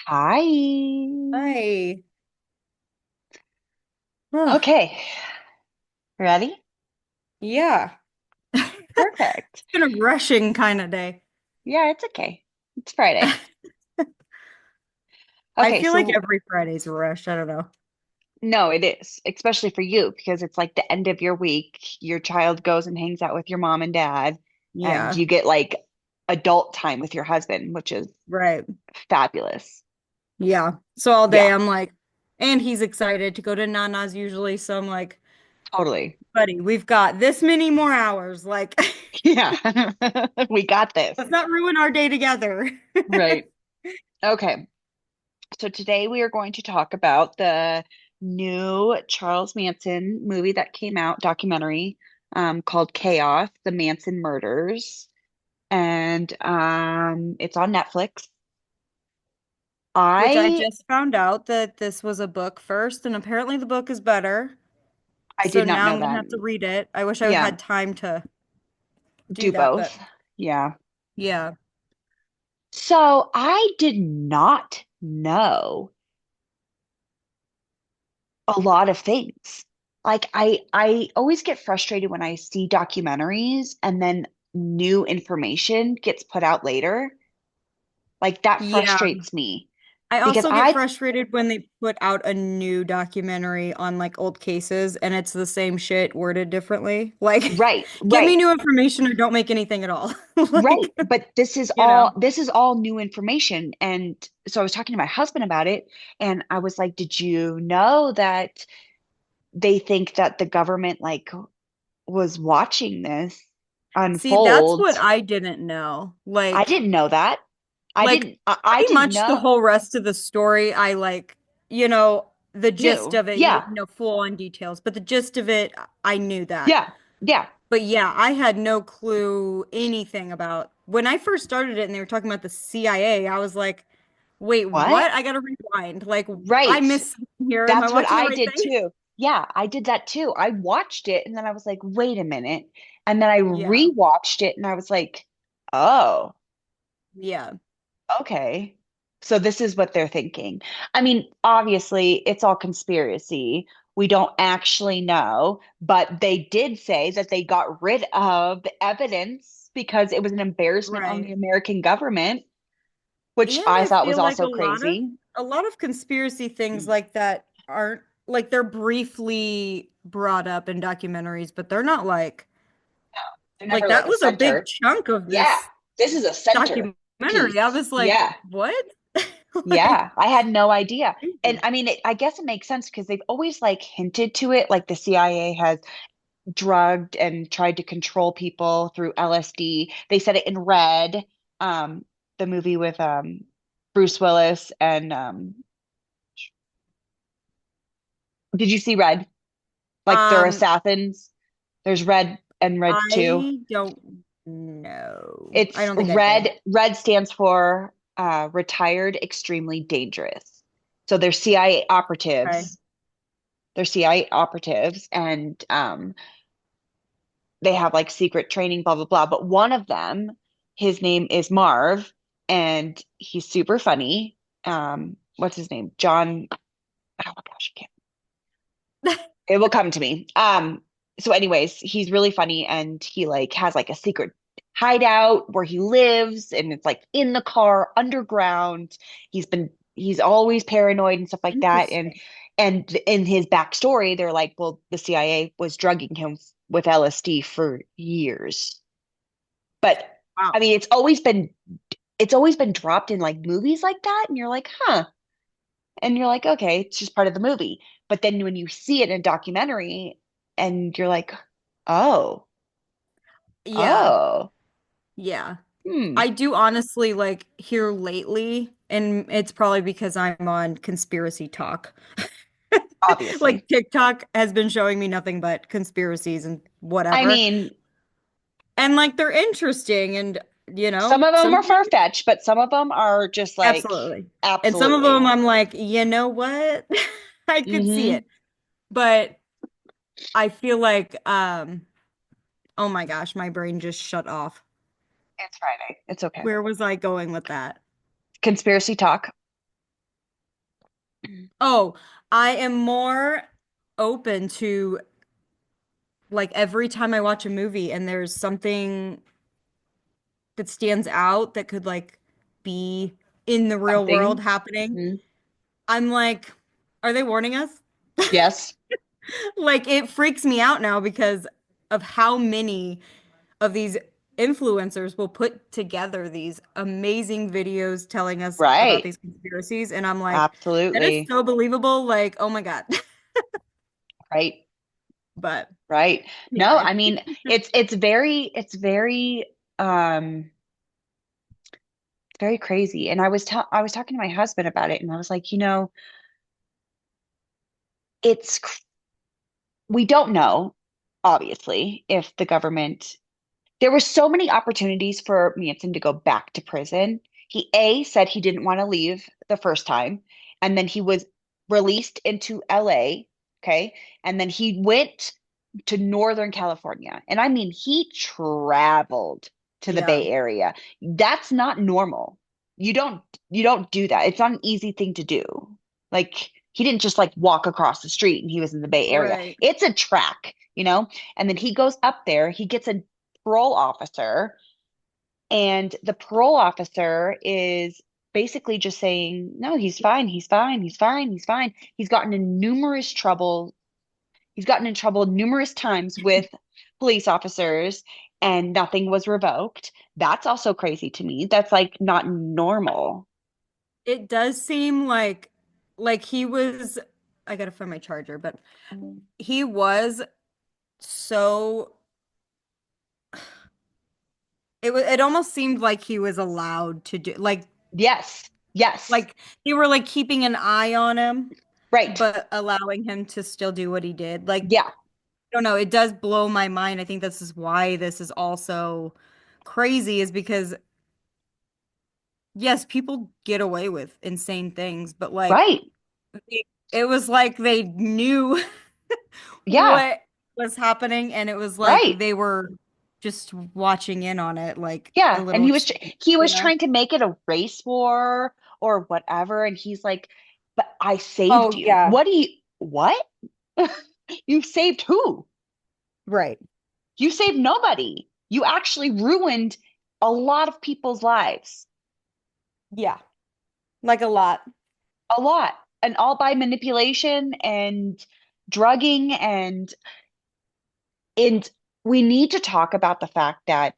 Hi. Hi. Ugh, Okay, ready? yeah. Perfect. It's been a rushing kind of day. Yeah, it's okay. It's Friday. I Okay, feel like so every Friday's a rush. I don't know. no, it is, especially for you because it's like the end of your week. Your child goes and hangs out with your mom and dad, and Yeah, you get like adult time with your husband, which is right. fabulous. Yeah. So all day Yeah, I'm like, and he's excited to go to Nana's usually. So I'm like, totally. buddy, we've got this many more hours. Like, Yeah, we got this. let's not ruin our day together. Right. Okay. So today we are going to talk about the new Charles Manson movie that came out, documentary, called Chaos, The Manson Murders. And it's on Netflix. Which I I just found out that this was a book first, and apparently the book is better. I So did not now know I'm gonna that. have to read it. I wish I Yeah, had time to do do that, but both. Yeah. yeah. So I did not know a lot of things. Like I always get frustrated when I see documentaries and then new information gets put out later. Like that Yeah. frustrates me I because also get I frustrated when they put out a new documentary on like old cases and it's the same shit worded differently. Like, right, give me right, new information or don't make anything at all. right. Like, But you know. this is all new information. And so I was talking to my husband about it and I was like, "Did you know that they think that the government like was watching this See, that's unfold?" what I didn't know. I didn't know that. Like I pretty didn't much the know. whole rest of the story, I like, the gist Knew. of it. You Yeah. didn't know full on details, but the gist of it, I knew that. Yeah. Yeah. But yeah, I had no clue anything about when I first started it and they were talking about the CIA, I was like, wait, What? what? I gotta rewind. Like, I Right. missed something here. Am I That's what watching the I right did thing? too. Yeah, I did that too. I watched it and then I was like, wait a minute. And then I Yeah. rewatched it and I was like, oh, Yeah. okay. So this is what they're thinking. I mean, obviously, it's all conspiracy. We don't actually know, but they did say that they got rid of the evidence because it was an embarrassment on the Right. American government, which And I I thought was feel like also crazy. a lot of conspiracy things like that aren't like they're briefly brought up in documentaries, but they're not They're like never that like a was a big center. chunk of Yeah, this this is a center documentary. I piece. was like, Yeah. what? Like, Yeah, I had no idea. And crazy. I mean, I guess it makes sense because they've always like hinted to it, like the CIA has drugged and tried to control people through LSD. They said it in Red, um, the movie with Bruce Willis and did you see Red? Like they're Um, assassins. There's Red and Red 2. I don't know. I It's don't think I did. Red. Red stands for retired extremely dangerous. So they're CIA Okay. operatives. They're CIA operatives and they have like secret training, blah, blah, blah. But one of them, his name is Marv, and he's super funny. What's his name? John. Oh my gosh, I can't. It will come to me. So anyways, he's really funny and he like has like a secret hideout where he lives and it's like in the car underground. He's always paranoid and stuff like that. Interesting. And in his backstory, they're like, well, the CIA was drugging him with LSD for years. But I Wow. mean, it's always been dropped in like movies like that, and you're like, huh. And you're like, okay, it's just part of the movie. But then when you see it in a documentary and you're like, oh, Yeah. oh, Yeah. hmm, I do honestly like here lately, and it's probably because I'm on conspiracy talk. obviously. Like TikTok has been showing me nothing but conspiracies and I whatever. mean, And like they're interesting and some of them some are of them far-fetched, but some of them are just like, absolutely. And some of them absolutely. I'm like, you know what? I could see Hmm. it. But I feel like oh my gosh, my brain just shut off. It's Friday. It's okay. Where was I going with that? Conspiracy talk. Oh, I am more open to like every time I watch a movie and there's something that stands out that could like be in the real world Something. happening. Mhm. I'm like, are they warning us? Yes. Like it freaks me out now because of how many of these influencers will put together these amazing videos telling us about Right. these conspiracies. And I'm like, that is Absolutely. so believable. Like, oh my God. Right. But Right. No, anyway, I mean, um it's very crazy. And I was talking to my husband about it and I was like, it's we don't know, obviously, if the government there were so many opportunities for Manson to go back to prison. He said he didn't want to leave the first time, and then he was released into LA, okay? And then he went to Northern California. And I mean, he traveled to the yeah, Bay Area. That's not normal. You don't you don't do that. It's not an easy thing to do. Like he didn't just like walk across the street and he was in the Bay Area. right. It's a track. And then he goes up there, he gets a parole officer, and the parole officer is basically just saying, no, he's fine, he's fine, he's fine, he's fine. He's gotten in trouble numerous times with police officers and nothing was revoked. That's also crazy to me. That's like not normal. It does seem like he was, I gotta find my charger, but he was so it almost seemed like he was allowed to do Yes. Yes. like they were like keeping an eye on him, Right. but allowing him to still do what he did. Like, Yeah. I don't know, it does blow my mind. I think this is why this is also crazy, is because yes, people get away with insane things, but like Right. it was like they knew Yeah. what was happening, and it was like Right. they were just watching in on it like a Yeah. And little he you was know? trying to make it a race war or whatever. And he's like, but I saved Oh you. yeah, What? You saved who? right. You saved nobody. You actually ruined a lot of people's lives. Yeah. Like a lot. A lot. And all by manipulation and drugging and we need to talk about the fact that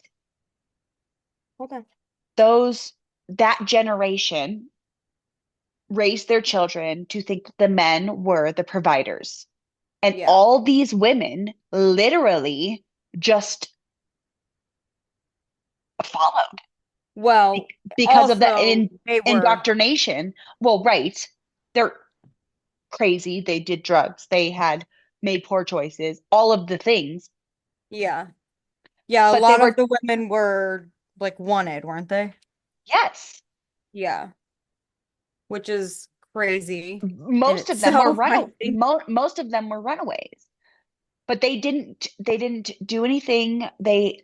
Hold on. those that generation raised their children to think the men were the providers. And Yeah. all these women literally just followed Well, because of the also they were, indoctrination. Well, right. They're crazy. They did drugs. They had made poor choices, all of the things. yeah. Yeah, a But they lot of were, the women were like wanted, weren't they? yes, Yeah. Which is crazy in most of them were itself, I think. most of them were runaways. But they didn't do anything. They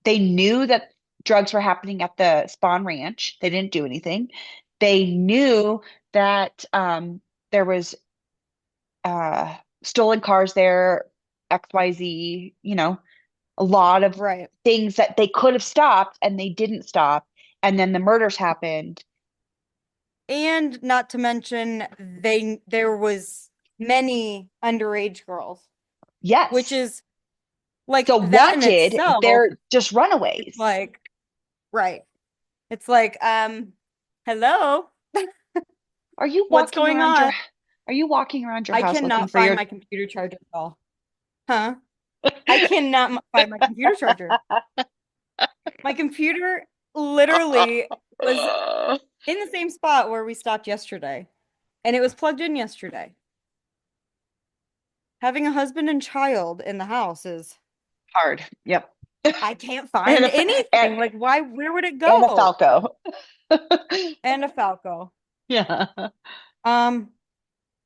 knew that drugs were happening at the Spawn Ranch. They didn't do anything. They knew that there was stolen cars there, XYZ, a lot of Right. things that they could have stopped and they didn't stop. And then the murders happened. And not to mention there was many underage girls, which Yes. is like So that in wanted, itself they're just is runaways. like right. It's like, hello, Are you what's walking going around your on? are you walking around your I house looking cannot for find your my computer charger at all. Huh? I cannot find my computer charger. My computer literally was in the same spot where we stopped yesterday, and it was plugged in yesterday. Having a husband and child in the house is, hard. Yep. I can't And find and, anything. Like, why, where would it and a go? Falco. And a Falco. Yeah. Um,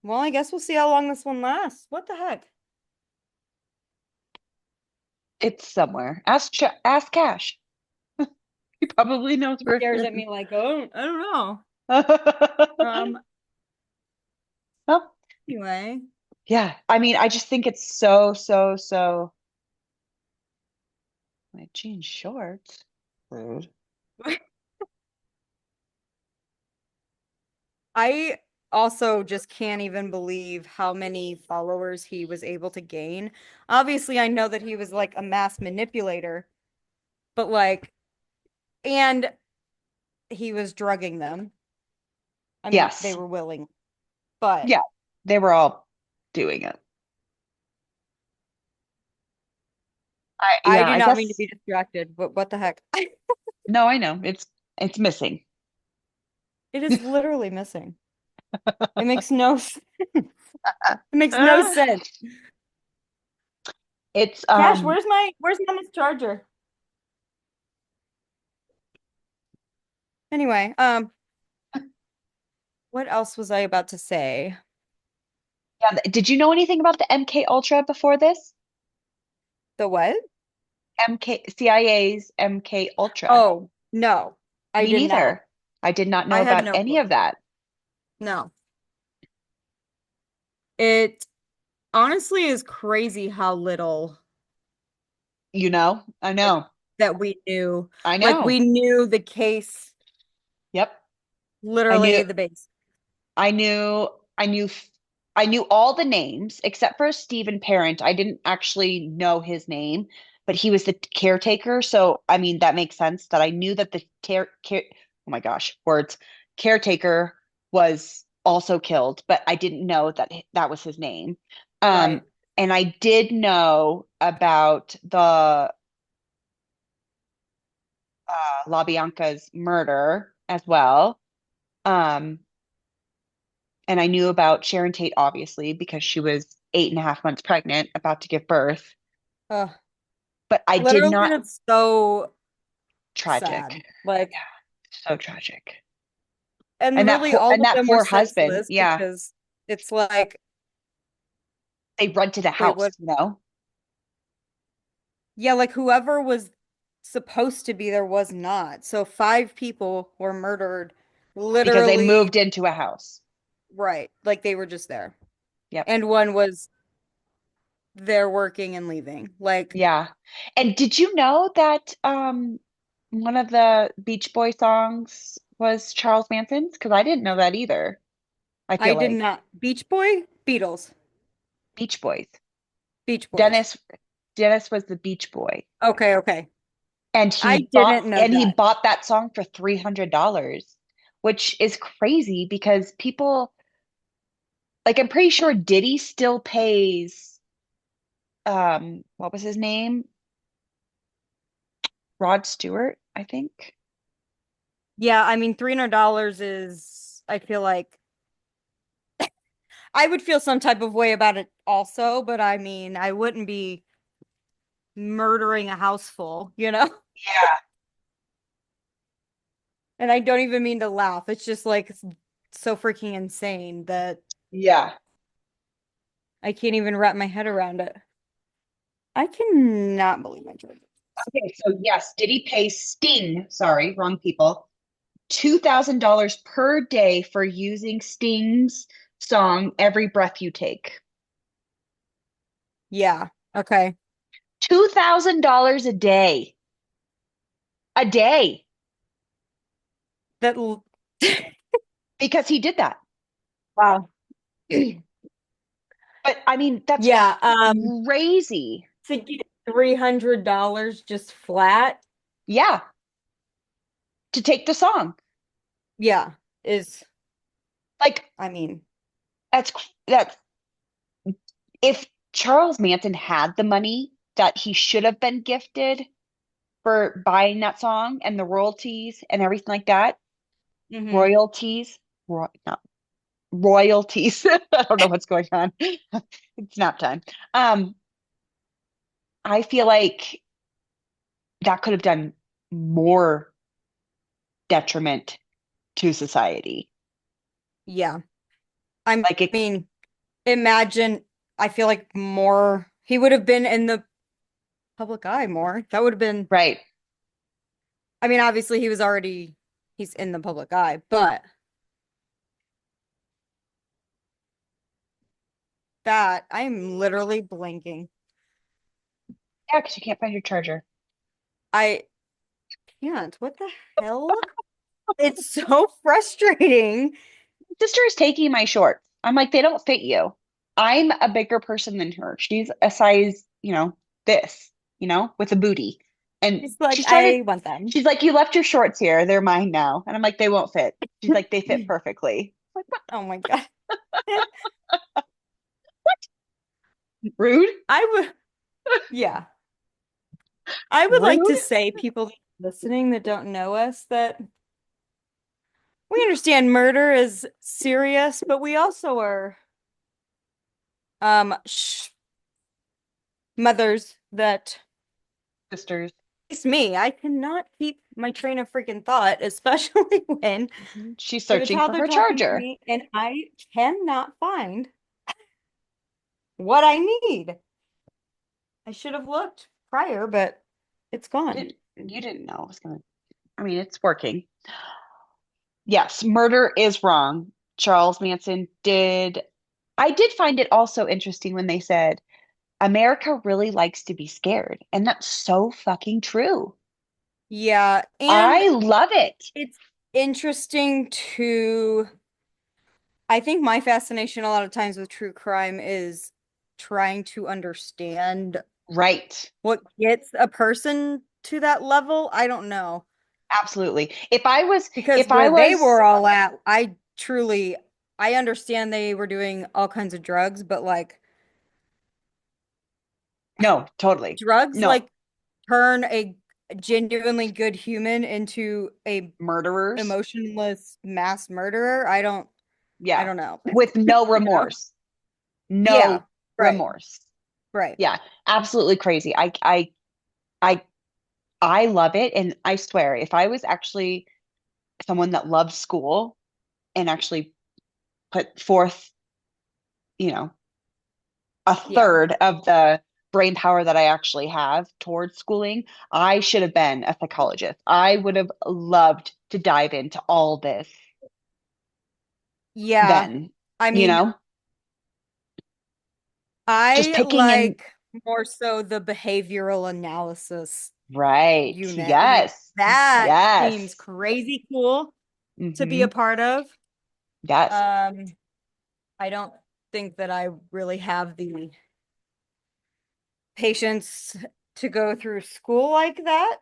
well, I guess we'll see how long this one lasts. What the heck? It's somewhere. Ask Cash. He probably knows He where stares it at me like, oh, I don't know. is. Um, Well, Anyway, yeah. I mean, I just think it's so. My jean shorts. Rude. I also just can't even believe how many followers he was able to gain. Obviously, I know that he was like a mass manipulator, but like, and he was drugging them. I mean, they Yes. were willing, but Yeah. They were all doing it. I Yeah, do I not mean to guess be distracted, but what the heck? no, I know. It's missing. It is literally missing. It makes no sense. It makes no sense. It's Cash, where's mama's charger? Anyway, what else was I about to say? yeah, did you know anything about the MK Ultra before this? The what? MK CIA's MK Ultra. Oh, no, I Me did not. neither. I did not know I had about no any clue. of that. No. It honestly is crazy how little You know? I like know. that we knew. I Like know. we knew the case, Yep. I knew literally the base. I knew I knew I knew all the names except for Stephen Parent. I didn't actually know his name, but he was the caretaker. So I mean that makes sense that I knew that the oh my gosh, words caretaker was also killed, but I didn't know that that was his name. Um, Right. and I did know about the LaBianca's murder as well. Um, And I knew about Sharon Tate, obviously, because she was 8.5 months pregnant, about to give birth. Uh, But I did literally not, it's so tragic. sad. Like, Yeah, so tragic. and really all And of that them were poor husband. senseless Yeah. because it's like, They rented a wait, house, what? you know, Yeah, like whoever was supposed to be there was not. So five people were murdered because they literally, moved into a house. right. Like they were just there. Yep. And one was there working and leaving. Like, Yeah. And did you know that one of the Beach Boy songs was Charles Manson's? Because I didn't know that either. I I feel did like not. Beach Boy? Beatles. Beach Boys. Beach Boys. Dennis Dennis was the Beach Boy. Okay, okay. And I didn't know he that. bought that song for $300, which is crazy because people like I'm pretty sure Diddy still pays what was his name? Rod Stewart, I think. Yeah, I mean, $300 is, I feel like I would feel some type of way about it also, but I mean, I wouldn't be murdering a house full, you know? Yeah. And I don't even mean to laugh. It's just like it's so freaking insane that Yeah. I can't even wrap my head around it. I cannot believe my choices. Okay, so yes, Diddy pays Sting, sorry, wrong people, $2,000 per day for using Sting's song Every Breath You Take. Yeah. Okay. $2,000 a day. A day. That Because he did that. wow. But I mean, that's Yeah, crazy. to get $300 just flat, Yeah, to take the song. yeah, is Like I mean, that's if Charles Manson had the money that he should have been gifted for buying that song and the royalties and everything like that, hmm royalties, not royalties. I don't know what's going on. It's nap time. Um, I feel like that could have done more detriment to society. yeah. I Like it, mean, imagine I feel like more he would have been in the public eye more. That would have been right. I mean, obviously he's in the public eye, but that. I'm literally blanking. Yeah, because you can't find your charger. I can't. What the hell? It's so frustrating. Sister is taking my shorts. I'm like, they don't fit you. I'm a bigger person than her. She's a size, this, with a booty. And It's like, she's trying to, I want them. she's like, you left your shorts here. They're mine now. And I'm like, they won't fit. She's like, they fit perfectly. Like, what? Oh my God. Rude? I would, yeah. I would like Rude? to say, people listening that don't know us, that we understand murder is serious, but we also are mothers that, Sisters. it's me. I cannot keep my train of freaking thought, especially when She's we have a searching for toddler her talking to charger. me and I cannot find what I need. I should have looked prior, but it's gone. You didn't know it was gonna, I mean, it's working. Yes, murder is wrong. Charles Manson did. I did find it also interesting when they said America really likes to be scared. And that's so fucking true. Yeah, and I love it. it's interesting to, I think my fascination a lot of times with true crime is trying to understand Right. what gets a person to that level. I don't know. Absolutely. Because If I where they was, were all at, I truly, I understand they were doing all kinds of drugs, but like no, totally. drugs No, like turn a genuinely good human into a murderers. emotionless mass murderer. I Yeah. don't know. With no You know? remorse. Yeah, No right, remorse. right. Yeah. Absolutely crazy. I, I love it. And I swear, if I was actually someone that loved school and actually put forth, you know, a Yeah. third of the brain power that I actually have towards schooling, I should have been a psychologist. I would have loved to dive into all this Yeah. then, I you mean, know, just I picking in, like more so the behavioral analysis right. unit. Like Yes. that seems Yes. crazy cool to be a Hmm. part of. Yes. Um, I don't think that I really have the patience to go through school like that.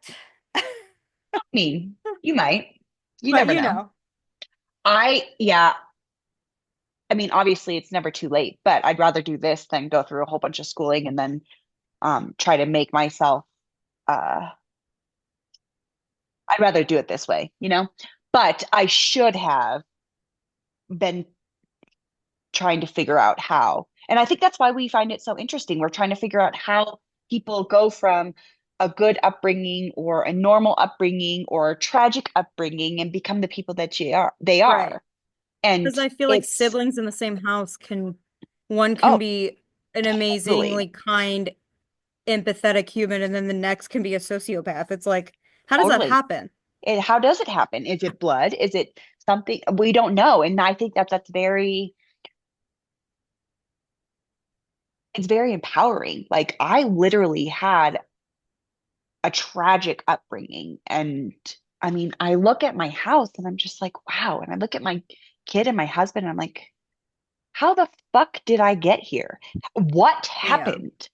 I mean, you might. You But never know. Yeah, I mean, obviously it's never too late, but I'd rather do this than go through a whole bunch of schooling and then try to make myself uh I'd rather do it this way, you know? But I should have been trying to figure out how. And I think that's why we find it so interesting. We're trying to figure out how people go from a good upbringing or a normal upbringing or a tragic upbringing and become the people that they right. are. And Because I feel like it's, siblings in the same house can, one can oh, be an totally, amazingly kind, empathetic human, and then the next can be a sociopath. It's like, how does that totally. happen? How does it happen? Is it blood? Is it something we don't know? And I think that it's very empowering. Like I literally had a tragic upbringing. And I mean, I look at my house and I'm just like, wow. And I look at my kid and my husband and I'm like, how the fuck did I get here? What Yeah. happened?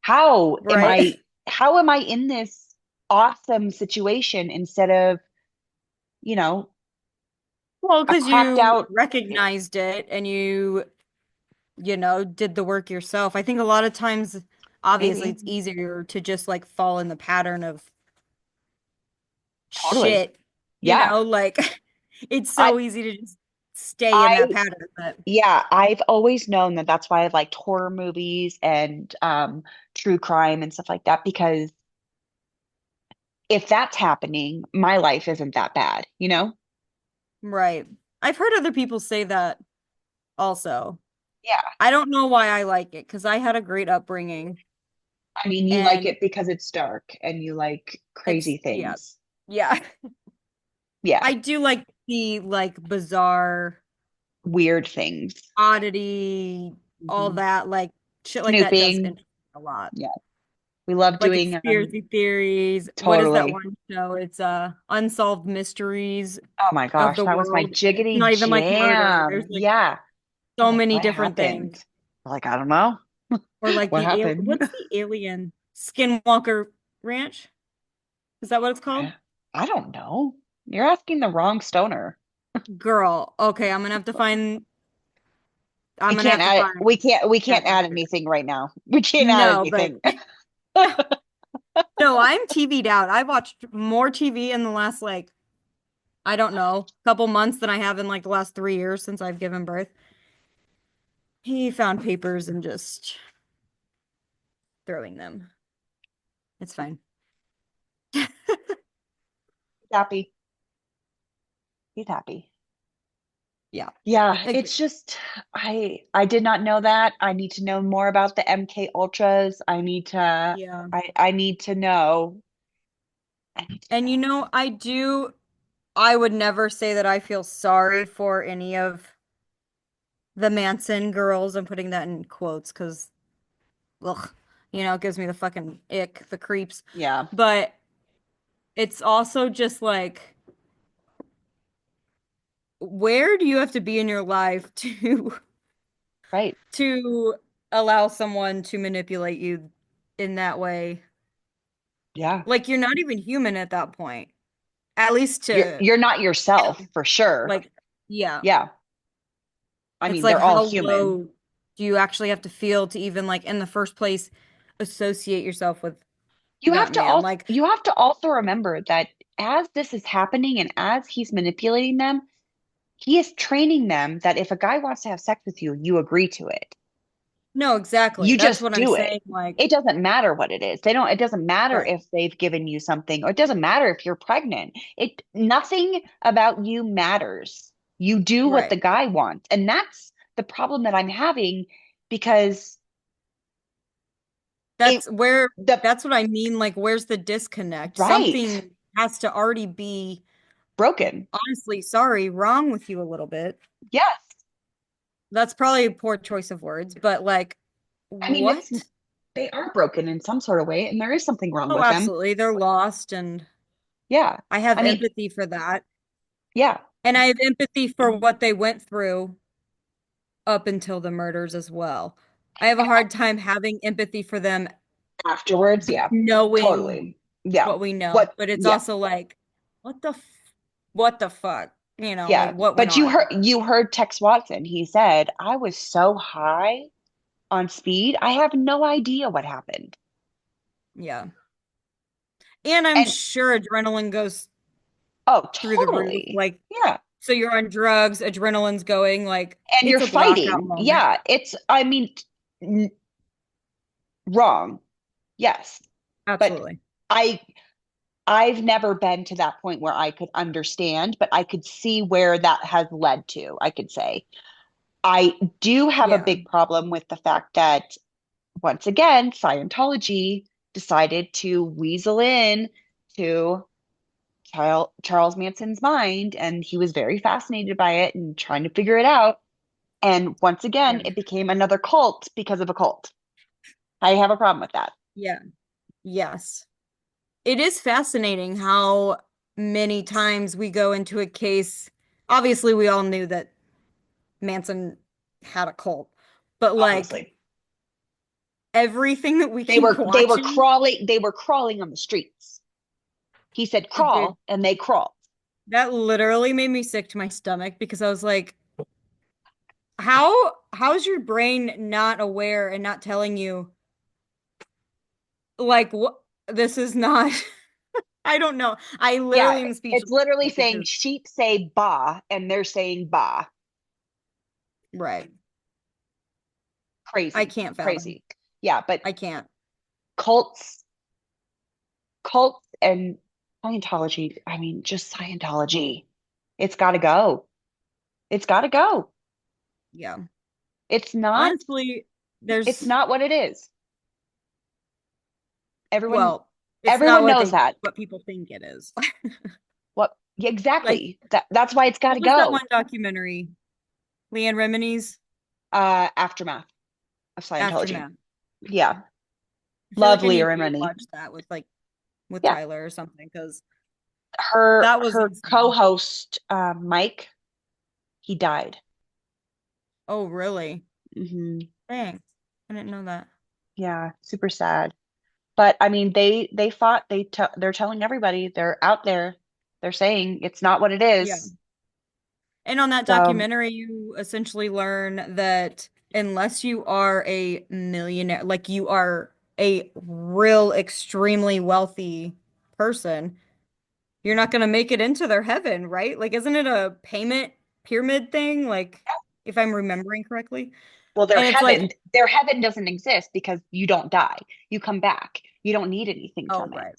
How am Right. I, how am I in this awesome situation instead of, you know, Well, a because crapped you out, recognized it and you did the work yourself. I think a lot of times, obviously, maybe, it's easier to just like fall in the pattern of totally. shit, Yeah. like it's I, so easy to just stay in that I, pattern. But yeah, I've always known that that's why I've liked horror movies and true crime and stuff like that because if that's happening, my life isn't that bad, you know? right. I've heard other people say that also. Yeah. I don't know why I like it because I had a great upbringing I mean, you like and it because it's dark and you like it's crazy yeah. things. Yeah. Yeah. I do like the like bizarre Weird things. oddity all Mhm. that, like shit like that does Snooping. interest me a lot. Yeah. We love Like doing conspiracy theories. What is that totally. one show? It's Unsolved Mysteries Oh my of gosh, the that was my World. It's jiggity not even like murder. There's jam. like Yeah. We're so like, many what different things. happened? We're like, I don't know. Or like What the happened? what's the alien? Skinwalker Ranch? Is that what it's called? I don't know. You're asking the wrong stoner. Girl. Okay, I'm We gonna can't have to add find we that can't add after. anything right now. We can't add No, but anything. no, I'm TV'd out. I watched more TV in the last like, I don't know, couple months than I have in like the last 3 years since I've given birth. He found papers and just throwing them. It's fine. Happy. He's happy. Yeah. Yeah, Like, it's just I did not know that. I need to know more about the MK Ultras. yeah. I need to know. I need to And know. I would never say that I feel sorry for any of the Manson girls. I'm putting that in quotes because, ugh, it gives me the fucking ick, the creeps. Yeah, But it's also just like, where do you have to be in your life to right. to allow someone to manipulate you in that way? Yeah. Like you're not even human at that point. At least to, You're not yourself for sure. like, yeah. Yeah. I It's mean, like they're all how human. low do you actually have to feel to even like in the first place associate yourself with that man? Like, You have to also remember that as this is happening and as he's manipulating them, he is training them that if a guy wants to have sex with you, you agree to it. no, exactly. You That's just what I'm do it. saying. Like, It doesn't matter what it is. It doesn't matter right, if they've given you something, or it doesn't matter if you're pregnant. Nothing about you matters. You do what right. the guy wants. And that's the problem that I'm having because it, the, That's what I mean. Like, where's the disconnect? right, Something has to already be, broken. honestly, sorry, wrong with you a little bit. Yes. That's probably a poor choice of words, but like, I mean, what? they are broken in some sort of way, and there is something wrong Oh, with them. absolutely. They're lost, and Yeah. I have I mean, empathy for that. yeah. And I have empathy for what they went through up until the murders as well. I have a And hard time having empathy for them afterwards, just yeah. knowing Totally. Yeah. what we know, What? but it's Yeah. also like, what the what the fuck? Like Yeah. what went But on? you heard Tex Watson. He said, "I was so high on speed, I have no idea what happened." Yeah. And I'm And sure adrenaline goes oh, through the roof. totally. Like, Yeah. so you're on drugs, adrenaline's going, like And you're it's a blackout fighting. moment. Yeah. I mean, n wrong. Yes. But Absolutely. I I've never been to that point where I could understand, but I could see where that has led to, I could say. I do have a Yeah. big problem with the fact that, once again, Scientology decided to weasel in to Charles Manson's mind, and he was very fascinated by it and trying to figure it out. And once again, Yeah. it became another cult because of a cult. I have a problem with that. Yeah. Yes. It is fascinating how many times we go into a case. Obviously, we all knew that Manson had a cult, but like Obviously, everything that we keep watching, they were crawling on the streets. He said dude, crawl, and they crawled. that literally made me sick to my stomach because I was like, how's your brain not aware and not telling you like what this is not I don't know. I Yeah, literally am it's speechless literally saying because sheep say ba, and they're saying ba. right. I Crazy, can't fathom. crazy. Yeah, but I can't. cults, cults and Scientology, I mean, just Scientology. It's got to go. It's got to go. Yeah. It's not, Honestly, it's there's not what it is. Everyone, well, it's not everyone knows that. what people think it is. What, yeah, Like, exactly. That's why it's got to what was that one go. documentary? Leanne Remini's Aftermath. of Scientology. Aftermath. Yeah. I feel like Love I need Lear to and Rennie. rewatch that with Yeah. Tyler or something because Her that was her insane. co-host, Mike, he died. Oh, really? Hmm. Thanks. I didn't know that. Yeah, super sad. But I mean, they fought. They're telling everybody. They're out there. They're saying it's not what it Yeah. is. And on that So, documentary, you essentially learn that unless you are a millionaire, like you are a real extremely wealthy person, you're not going to make it into their heaven, right? Like, isn't it a payment pyramid thing? Like, if I'm remembering correctly. well, And it's like, their heaven doesn't exist because you don't die. You come back. You don't need anything oh, from it. right,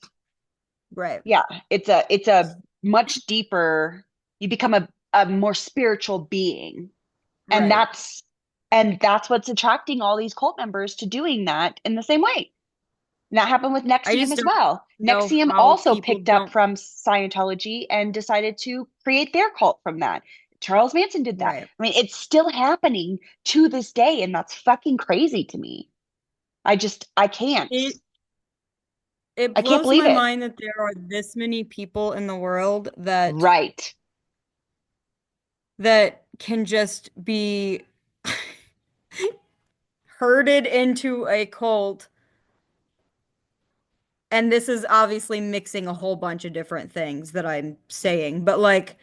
right, Yeah, it's a much deeper. You become a more spiritual being, and right. that's what's attracting all these cult members to doing that in the same way. And that happened with I Nexium just as don't well. know Nexium how also people picked up don't, from Scientology and decided to create their cult from that. Charles Manson did that. right. I mean, it's still happening to this day, and that's fucking crazy to me. I can't. It it I can't blows believe my it. mind that there are this many people in the world that Right. can just be herded into a cult. And this is obviously mixing a whole bunch of different things that I'm saying, but like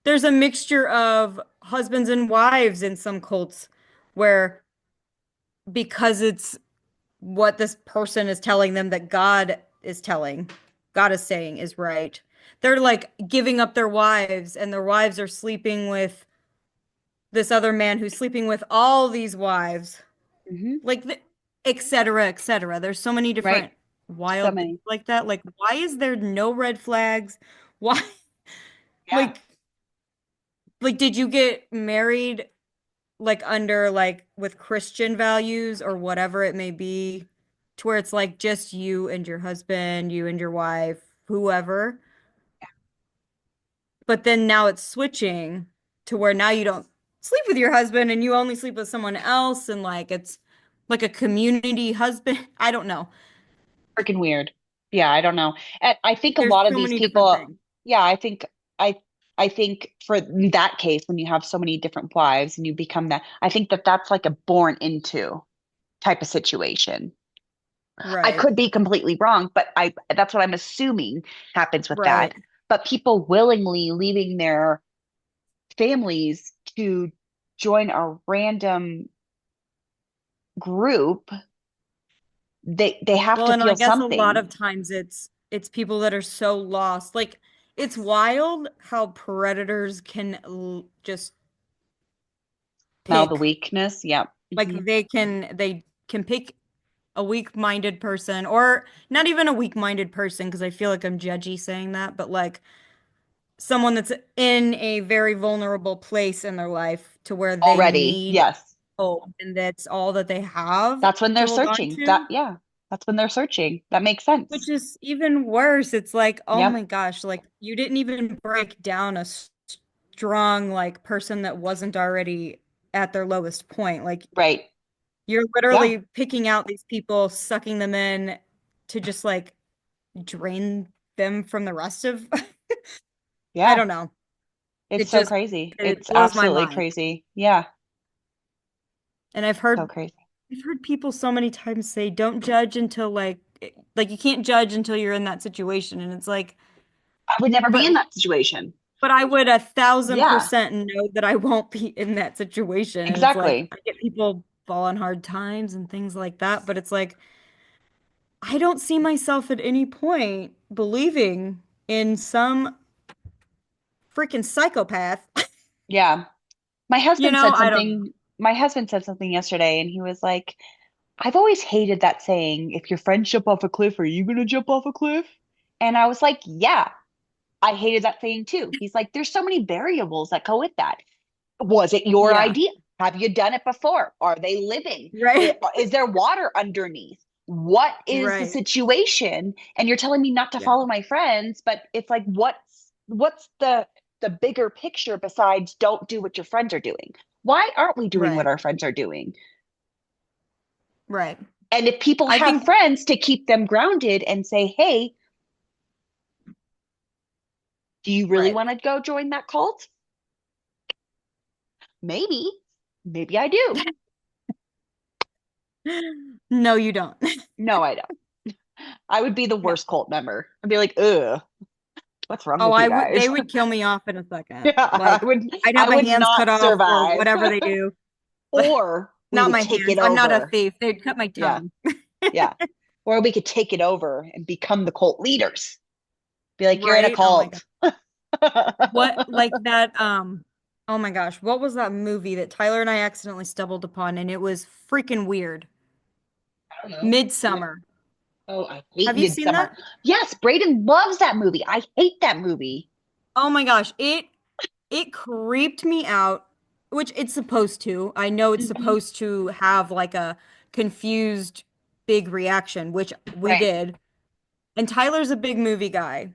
there's a mixture of husbands and wives in some cults where because it's what this person is telling them that God is saying is right. They're like giving up their wives and their wives are sleeping with this other man who's sleeping with all these wives, Hmm. like et cetera, et cetera. There's so many Right. different So wild things many. like that. Like, why is there no red flags? Why, Yeah. like, did you get married like under like with Christian values or whatever it may be, to where it's like just you and your husband, you and your wife, whoever. But then now it's switching to where now you don't sleep with your husband and you only sleep with someone else and like it's like a community husband. I don't know. Freaking weird. Yeah, I don't know. And I think a There's lot of so these many different people, things. yeah, I I think for that case, when you have so many different wives and you become that, I think that that's like a born into type of situation. I Right. could be completely wrong, but I that's what I'm assuming happens with that. Right. But people willingly leaving their families to join a random group, they have Well, to and I feel guess a lot of something. times it's people that are so lost. Like it's wild how predators can just Smell the pick. weakness. Yep. Like Hmm. they can pick a weak-minded person or not even a weak-minded person because I feel like I'm judgy saying that, but like someone that's in a very vulnerable place in their life to where they Already. need Yes. hope and that's all that they have That's when to they're hold on searching. to, Yeah. That's when they're searching. That makes which sense. is even worse. It's like, oh Yep. my gosh, like you didn't even break down a strong like person that wasn't already at their lowest point. Like Right. you're Yeah. literally picking out these people, sucking them in to just like drain them from the rest of I Yeah. don't know. It's It so just crazy. it It's blows my absolutely mind. crazy. Yeah. And So crazy. I've heard people so many times say don't judge until like you can't judge until you're in that situation and it's like I would never be but in that situation. I would a thousand Yeah. percent know that I won't be in that situation and it's like Exactly. I get people fall on hard times and things like that but it's like I don't see myself at any point believing in some freaking psychopath. Yeah. My You husband know, said I don't know. something. My husband said something yesterday, and he was like, I've always hated that saying, if your friends jump off a cliff, are you going to jump off a cliff? And I was like, yeah, I hated that saying too. He's like, there's so many variables that go with that. Was it your Yeah, idea? Have you done it before? Are they living? right, Is there water underneath? What is the right. situation? And you're telling me not to Yeah, follow my friends, but it's like, what's the bigger picture besides don't do what your friends are doing? Why aren't we doing what right. our friends are doing? Right. And if people I have think, friends to keep them grounded and say, hey, do you really right. want to go join that cult? Maybe. Maybe I do. No, you don't. No, I don't. I would be the No. worst cult member. I'd be like, ugh, what's wrong Oh, with you I would, they guys? would kill me off in a second. Yeah, I Like, would I'd have I my would hands cut not off or survive. whatever they do. Or we Not would my take hands. it I'm not a over. thief. They'd cut my Yeah, tongue. yeah. Or we could take it over and become the cult leaders. Be like, you're in a Right? Oh my God. cult. What, like that, oh my gosh, what was that movie that Tyler and I accidentally stumbled upon and it was freaking weird? I don't know. What? Midsummer. Oh, I hate Have you seen Midsummer. that? Yes, Braden loves that movie. I hate that movie. Oh my gosh, it creeped me out, which it's supposed to. I know it's Mhm. supposed to have like a confused big reaction, which we Right. did. And Tyler's a big movie guy.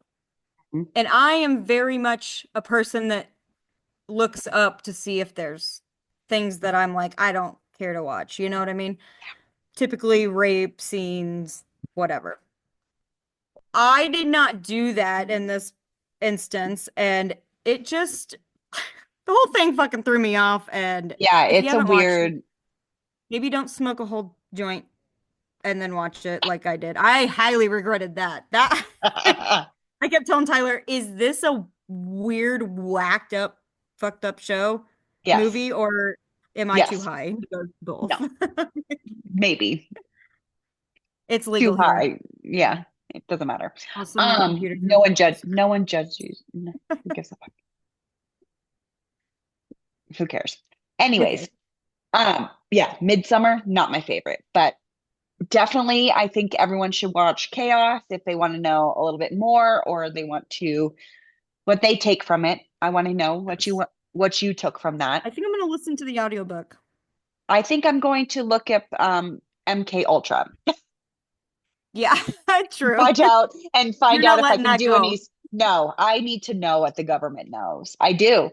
Mhm. And I am very much a person that looks up to see if there's things that I'm like, I don't care to watch. You know what I mean? Typically rape scenes, whatever. I did not do that in this instance, and it just the whole thing fucking threw me off. And Yeah, if you it's a haven't watched it, weird. maybe don't smoke a whole joint and then watch it like I did. I highly regretted that. That I kept telling Tyler, is this a weird, whacked up, fucked up show Yes. movie, or am I too Yes. high? He goes, both. No. Maybe. It's Too legal here. high. Yeah. It doesn't matter. Also, my computer No one charger. no one judges you. No, who gives a fuck? Who cares? Who cares? Anyways, yeah, Midsummer, not my favorite, but definitely I think everyone should watch Chaos if they want to know a little bit more or they want to what they take from it. I want to know what you took from that. I think I'm gonna listen to the audiobook. I think I'm going to look up MK Ultra. Yeah, true. Find You're out not if I letting can that do go. any. No, I need to know what the government knows. I do.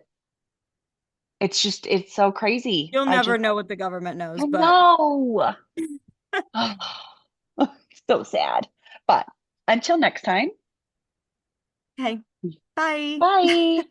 It's just it's so crazy. You'll I never just know what the government knows, I but know. So sad. But until next time, hey, bye. bye.